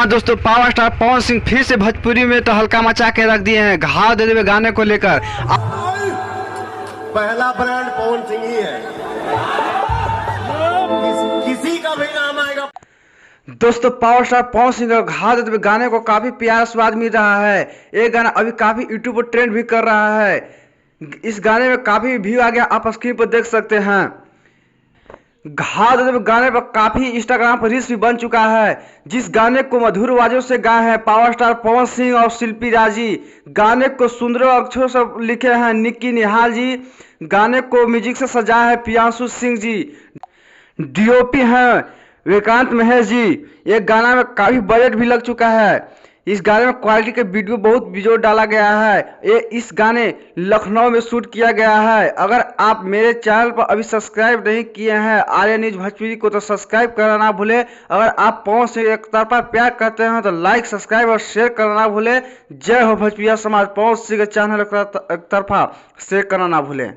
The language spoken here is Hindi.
हाँ दोस्तों, पावर स्टार पवन सिंह फिर से भोजपुरी में तो हल्का मचा के रख दिए हैं, घाव दे देवे गाने को लेकर। पहला ब्रांड पवन सिंह ही है, किसी का भी नाम आएगा। दोस्तों, पावर स्टार पवन सिंह का घाव दे देवे गाने को काफी प्यारा स्वाद मिल रहा है। ये गाना अभी काफी यूट्यूब पर ट्रेंड भी कर रहा है। इस गाने में काफी व्यू आ गया, आप स्क्रीन पर देख सकते हैं। घाव दे देवे गाने पर काफी इंस्टाग्राम पर रील्स भी बन चुका है। जिस गाने को मधुर आवाजों से गाए हैं पावर स्टार पवन सिंह और शिल्पी राजी। गाने को सुंदर अक्षरों से लिखे हैं निक्की निहाल जी। गाने को म्यूजिक से सजाया है प्रियांशु सिंह जी। डीओपी हैं विक्रांत महेश जी। ये गाना में काफी बजट भी लग चुका है। इस गाने में क्वालिटी के वीडियो बहुत बेजोड़ डाला गया है। इस गाने लखनऊ में शूट किया गया है। अगर आप मेरे चैनल पर अभी सब्सक्राइब नहीं किए हैं आर्या न्यूज भोजपुरी को, तो सब्सक्राइब करना ना भूले। अगर आप पवन सिंह एक तरफा प्यार करते हैं तो लाइक, सब्सक्राइब और शेयर करना ना भूले। जय हो भोजपुरिया समाज। पवन सिंह के चैनल एक तरफा शेयर करना ना भूले।